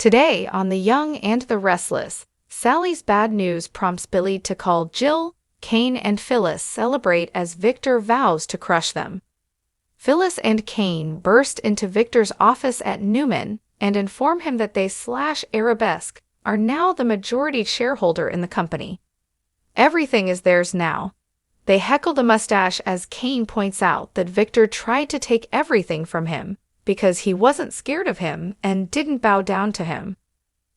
Today, on The Young and the Restless, Sally's bad news prompts Billy to call Jill. Kane and Phyllis celebrate as Victor vows to crush them. Phyllis and Kane burst into Victor's office at Newman and inform him that they/Arabesque are now the majority shareholder in the company. Everything is theirs now. They heckle the mustache as Kane points out that Victor tried to take everything from him because he wasn't scared of him and didn't bow down to him.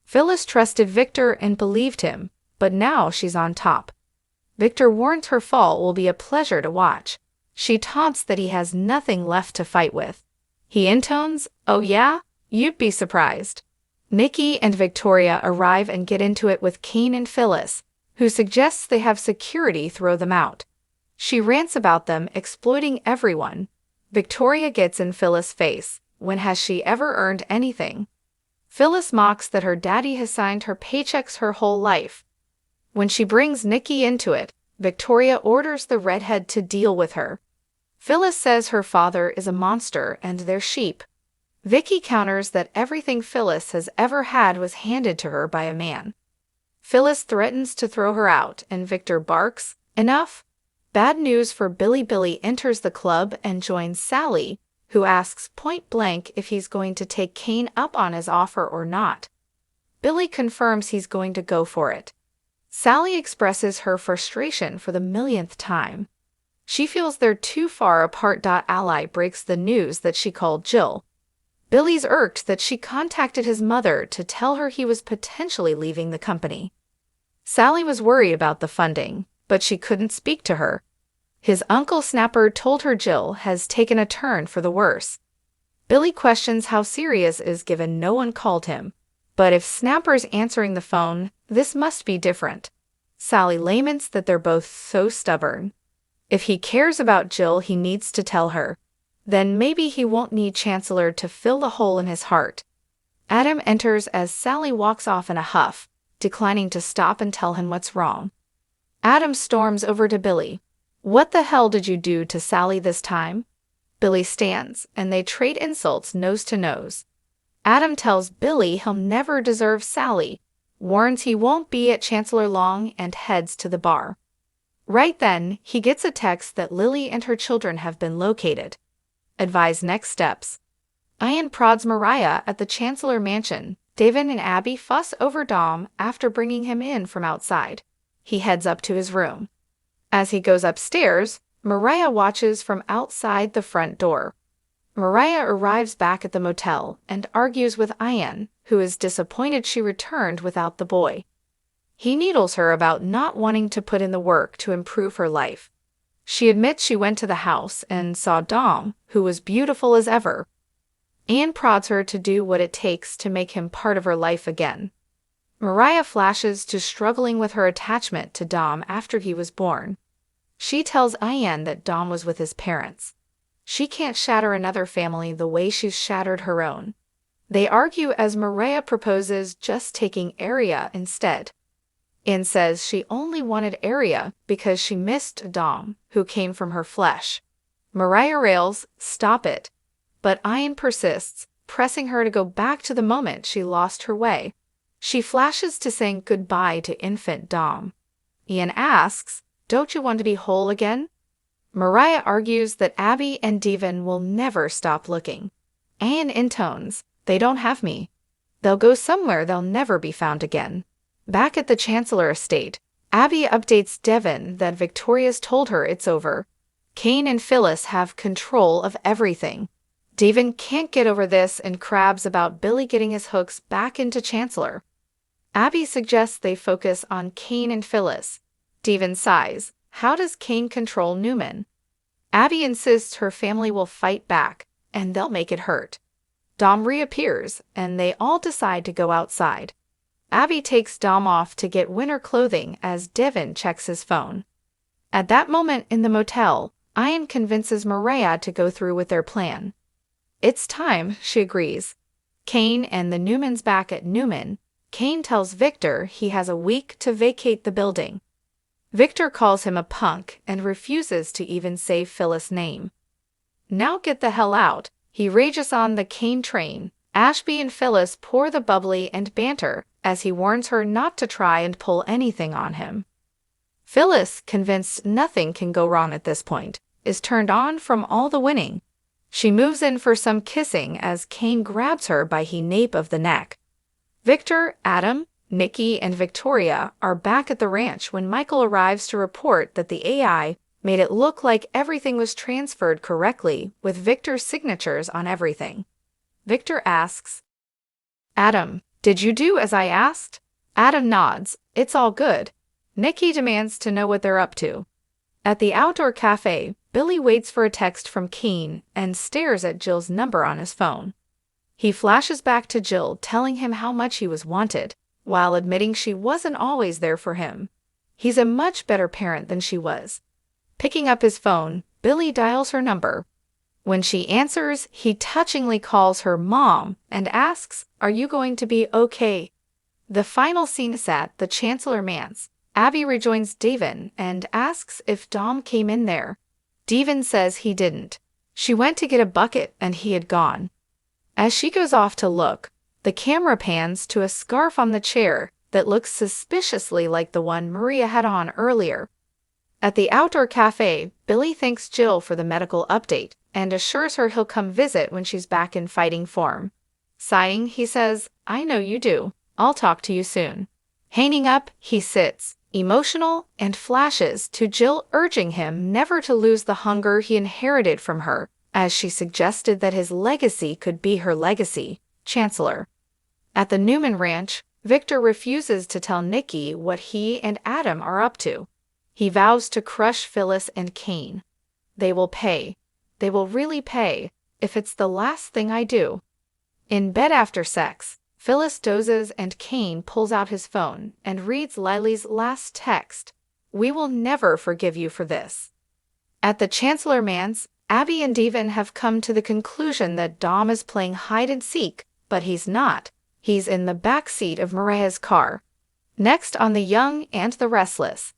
Phyllis trusted Victor and believed him, but now she's on top. Victor warns her fall will be a pleasure to watch. She taunts that he has nothing left to fight with. He intones, "Oh yeah? You'd be surprised." Nikki and Victoria arrive and get into it with Kane and Phyllis, who suggests they have security throw them out. She rants about them exploiting everyone. Victoria gets in Phyllis' face. When has she ever earned anything? Phyllis mocks that her daddy has signed her paychecks her whole life. When she brings Nikki into it, Victoria orders the redhead to deal with her. Phyllis says her father is a monster and they're sheep. Vicky counters that everything Phyllis has ever had was handed to her by a man. Phyllis threatens to throw her out and Victor barks, "Enough." Bad news for Billy. Billy enters the club and joins Sally, who asks point blank if he's going to take Kane up on his offer or not. Billy confirms he's going to go for it. Sally expresses her frustration for the millionth time. She feels they're too far apart. Ally breaks the news that she called Jill. Billy's irked that she contacted his mother to tell her he was potentially leaving the company. Sally was worried about the funding, but she couldn't speak to her. His uncle Snapper told her Jill has taken a turn for the worse. Billy questions how serious is given no one called him, but if Snapper's answering the phone, this must be different. Sally laments that they're both so stubborn. If he cares about Jill, he needs to tell her. Then maybe he won't need Chancellor to fill the hole in his heart. Adam enters as Sally walks off in a huff, declining to stop and tell him what's wrong. Adam storms over to Billy. "What the hell did you do to Sally this time?" Billy stands, and they trade insults nose to nose. Adam tells Billy he'll never deserve Sally, warns he won't be at Chancellor long, and heads to the bar. Right then, he gets a text that Lily and her children have been located. Advise next steps. Ian prods Mariah at the Chancellor mansion. David and Abby fuss over Dom after bringing him in from outside. He heads up to his room. As he goes upstairs, Mariah watches from outside the front door. Mariah arrives back at the motel and argues with Ian, who is disappointed she returned without the boy. He needles her about not wanting to put in the work to improve her life. She admits she went to the house and saw Dom, who was beautiful as ever. Ian prods her to do what it takes to make him part of her life again. Mariah flashes to struggling with her attachment to Dom after he was born. She tells Ian that Dom was with his parents. She can't shatter another family the way she's shattered her own. They argue as Mariah proposes just taking Aria instead. Ian says she only wanted Aria because she missed Dom, who came from her flesh. Mariah rails, "Stop it." But Ian persists, pressing her to go back to the moment she lost her way. She flashes to saying goodbye to infant Dom. Ian asks, "Don't you want to be whole again?" Mariah argues that Abby and Devon will never stop looking. Ian intones, "They don't have me. They'll go somewhere they'll never be found again." Back at the Chancellor estate, Abby updates Devon that Victoria's told her it's over. Kane and Phyllis have control of everything. Devon can't get over this and crabs about Billy getting his hooks back into Chancellor. Abby suggests they focus on Kane and Phyllis. Devon sighs. How does Kane control Newman? Abby insists her family will fight back, and they'll make it hurt. Dom reappears, and they all decide to go outside. Abby takes Dom off to get winter clothing as Devon checks his phone. At that moment in the motel, Ian convinces Mariah to go through with their plan. It's time, she agrees. Kane and the Newmans back at Newman. Kane tells Victor he has a week to vacate the building. Victor calls him a punk and refuses to even say Phyllis' name. "Now get the hell out," he rages on the Kane train. Ashby and Phyllis pour the bubbly and banter as he warns her not to try and pull anything on him. Phyllis, convinced nothing can go wrong at this point, is turned on from all the winning. She moves in for some kissing as Kane grabs her by the nape of the neck. Victor, Adam, Nikki, and Victoria are back at the ranch when Michael arrives to report that the AI made it look like everything was transferred correctly with Victor's signatures on everything. Victor asks, "Adam, did you do as I asked?" Adam nods. "It's all good." Nikki demands to know what they're up to. At the outdoor cafe, Billy waits for a text from Kane and stares at Jill's number on his phone. He flashes back to Jill, telling him how much he was wanted, while admitting she wasn't always there for him. He's a much better parent than she was. Picking up his phone, Billy dials her number. When she answers, he touchingly calls her Mom and asks, "Are you going to be okay?" The final scene is at the Chancellor Manse. Abby rejoins Devon and asks if Dom came in there. Devon says he didn't. She went to get a bucket and he had gone. As she goes off to look, the camera pans to a scarf on the chair that looks suspiciously like the one Mariah had on earlier. At the outdoor cafe, Billy thanks Jill for the medical update and assures her he'll come visit when she's back in fighting form. Sighing, he says, "I know you do. I'll talk to you soon." Hanging up, he sits, emotional, and flashes to Jill urging him never to lose the hunger he inherited from her, as she suggested that his legacy could be her legacy, Chancellor. At the Newman ranch, Victor refuses to tell Nikki what he and Adam are up to. He vows to crush Phyllis and Kane. They will pay. They will really pay, if it's the last thing I do. In bed after sex, Phyllis dozes and Kane pulls out his phone and reads Lily's last text. "We will never forgive you for this." At the Chancellor Manse, Abby and Devon have come to the conclusion that Dom is playing hide and seek, but he's not. He's in the back seat of Mariah's car. Next on The Young and the Restless,